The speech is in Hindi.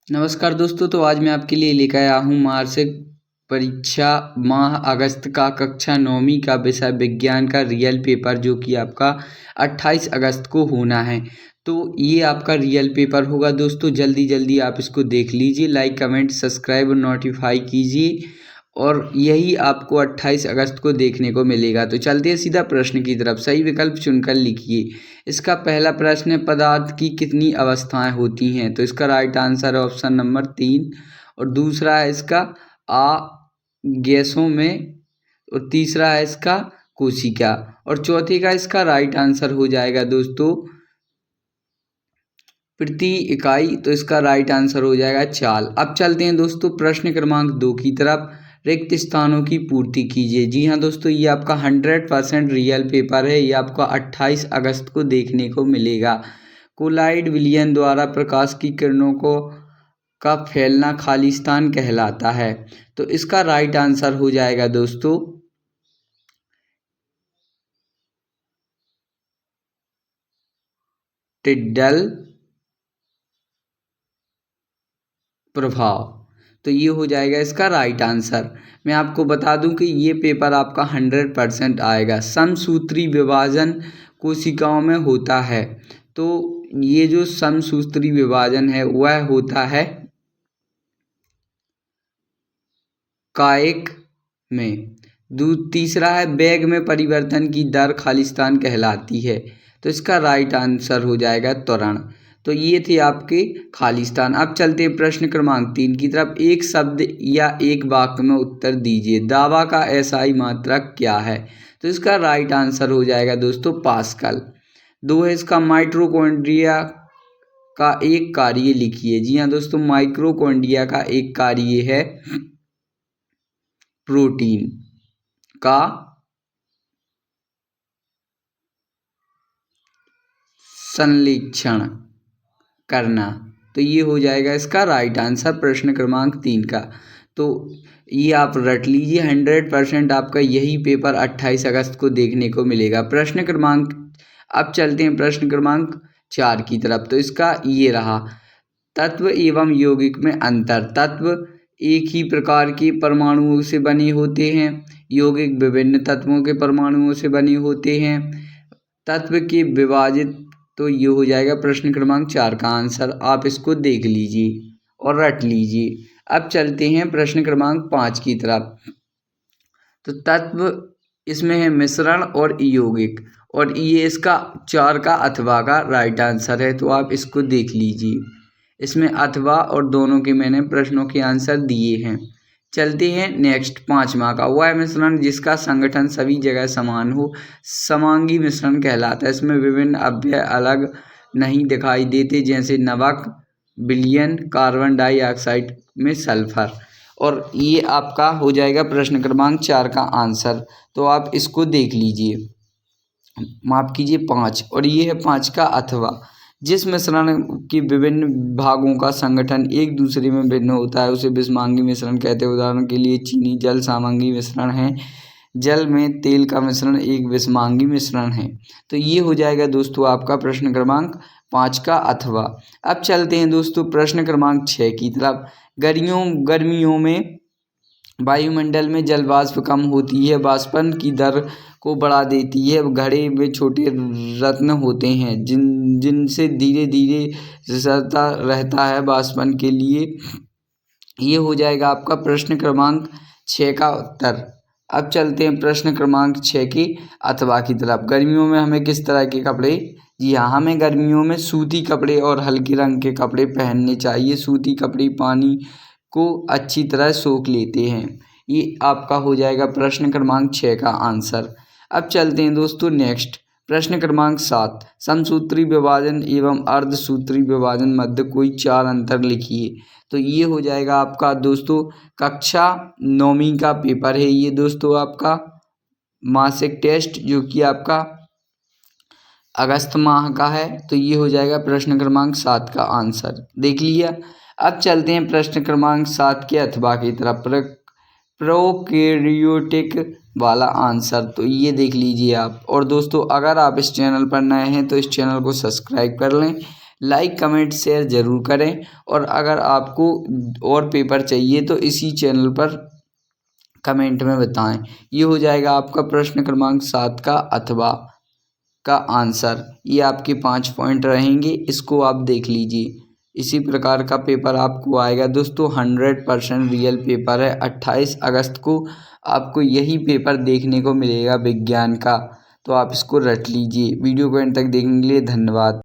नमस्कार दोस्तों, तो आज मैं आपके लिए लेकर आया हूँ वार्षिक परीक्षा माह अगस्त का कक्षा 9वीं का विषय विज्ञान का रियल पेपर, जो कि आपका 28 अगस्त को होना है। तो ये आपका रियल पेपर होगा दोस्तों। जल्दी जल्दी आप इसको देख लीजिए, लाइक कमेंट सब्सक्राइब और नोटिफाई कीजिए, और यही आपको 28 अगस्त को देखने को मिलेगा। तो चलते हैं सीधा प्रश्न की तरफ। सही विकल्प चुनकर लिखिए। इसका पहला प्रश्न है, पदार्थ की कितनी अवस्थाएं होती हैं? तो इसका राइट आंसर है ऑप्शन नंबर 3। और दूसरा है इसका आ गैसों में, और तीसरा है इसका कोशिका, और चौथे का इसका राइट आंसर हो जाएगा दोस्तों प्रति इकाई। तो इसका राइट आंसर हो जाएगा चाल। अब चलते हैं दोस्तों प्रश्न क्रमांक 2 की तरफ। रिक्त स्थानों की पूर्ति कीजिए। जी हाँ दोस्तों, ये आपका 100% रियल पेपर है। ये आपका 28 अगस्त को देखने को मिलेगा। कोलाइड विलयन द्वारा प्रकाश की किरणों को का फैलना खालिस्तान कहलाता है। तो इसका राइट आंसर हो जाएगा दोस्तों टिड्डल प्रभाव। तो ये हो जाएगा इसका राइट आंसर। मैं आपको बता दूं कि ये पेपर आपका 100% आएगा। समसूत्री विभाजन कोशिकाओं में होता है। तो ये जो समसूत्री विभाजन है वह होता है कायिक में। तीसरा है वेग में परिवर्तन की दर खालिस्तान कहलाती है। तो इसका राइट आंसर हो जाएगा त्वरण। तो ये थे आपके खालिस्तान। अब चलते हैं प्रश्न क्रमांक 3 की तरफ। एक शब्द या एक वाक्य में उत्तर दीजिए। दावा का एसआई मात्रक क्या है? तो इसका राइट आंसर हो जाएगा दोस्तों पास्कल। 2 है इसका माइटोकॉन्ड्रिया का एक कार्य लिखिए। जी हाँ दोस्तों, माइक्रोकॉन्ड्रिया का एक कार्य है प्रोटीन का संश्लेषण करना। तो ये हो जाएगा इसका राइट आंसर प्रश्न क्रमांक 3 का। तो ये आप रट लीजिए, 100% आपका यही पेपर 28 अगस्त को देखने को मिलेगा। प्रश्न क्रमांक अब चलते हैं प्रश्न क्रमांक 4 की तरफ। तो इसका ये रहा, तत्व एवं यौगिक में अंतर। तत्व एक ही प्रकार के परमाणुओं से बने होते हैं, यौगिक विभिन्न तत्वों के परमाणुओं से बने होते हैं। तत्व के विभाजित। तो ये हो जाएगा प्रश्न क्रमांक 4 का आंसर। आप इसको देख लीजिए और रट लीजिए। अब चलते हैं प्रश्न क्रमांक 5 की तरफ। तो तत्व इसमें है मिश्रण और यौगिक, और ये इसका 4 का अथवा का राइट आंसर है। तो आप इसको देख लीजिए, इसमें अथवा और दोनों के मैंने प्रश्नों के आंसर दिए हैं। चलते हैं नेक्स्ट 5वां का। वह मिश्रण जिसका संगठन सभी जगह समान हो समांगी मिश्रण कहलाता है। इसमें विभिन्न अवयव अलग नहीं दिखाई देते, जैसे नमक, विलयन, कार्बन डाइऑक्साइड में सल्फर। और ये आपका हो जाएगा प्रश्न क्रमांक 4 का आंसर। तो आप इसको देख लीजिए, माफ कीजिए 5। और ये है 5 का अथवा। जिस मिश्रण के विभिन्न भागों का संगठन एक दूसरे में भिन्न होता है उसे विषमांगी मिश्रण कहते हैं। उदाहरण के लिए चीनी जल सामंगी मिश्रण है, जल में तेल का मिश्रण एक विषमांगी मिश्रण है। तो ये हो जाएगा दोस्तों आपका प्रश्न क्रमांक 5 का अथवा। अब चलते हैं दोस्तों प्रश्न क्रमांक 6 की तरफ। गर्मियों में वायुमंडल में जल वाष्प कम होती है, वाष्पन की दर को बढ़ा देती है। घड़े में छोटे रत्न होते हैं जिनसे धीरे धीरे रिसरता रहता है वाष्पन के लिए। ये हो जाएगा आपका प्रश्न क्रमांक 6 का उत्तर। अब चलते हैं प्रश्न क्रमांक 6 की अथवा की तरफ। गर्मियों में हमें किस तरह के कपड़े? जी हाँ, हमें गर्मियों में सूती कपड़े और हल्के रंग के कपड़े पहनने चाहिए। सूती कपड़े पानी को अच्छी तरह सोख लेते हैं। ये आपका हो जाएगा प्रश्न क्रमांक 6 का आंसर। अब चलते हैं दोस्तों नेक्स्ट प्रश्न क्रमांक 7। समसूत्री विभाजन एवं अर्धसूत्री विभाजन मध्य कोई 4 अंतर लिखिए। तो ये हो जाएगा आपका दोस्तों कक्षा 9वीं का पेपर है ये दोस्तों, आपका मासिक टेस्ट, जो कि आपका अगस्त माह का है। तो ये हो जाएगा प्रश्न क्रमांक 7 का आंसर, देख लिया। अब चलते हैं प्रश्न क्रमांक 7 के अथवा की तरफ। प्रोकैरियोटिक वाला आंसर। तो ये देख लीजिए आप। और दोस्तों अगर आप इस चैनल पर नए हैं तो इस चैनल को सब्सक्राइब कर लें, लाइक कमेंट शेयर ज़रूर करें। और अगर आपको और पेपर चाहिए तो इसी चैनल पर कमेंट में बताएं। ये हो जाएगा आपका प्रश्न क्रमांक 7 का अथवा का आंसर। ये आपके 5 पॉइंट रहेंगे, इसको आप देख लीजिए। इसी प्रकार का पेपर आपको आएगा दोस्तों, 100% रियल पेपर है। 28 अगस्त को आपको यही पेपर देखने को मिलेगा विज्ञान का, तो आप इसको रट लीजिए। वीडियो को एंड तक देखने के लिए धन्यवाद।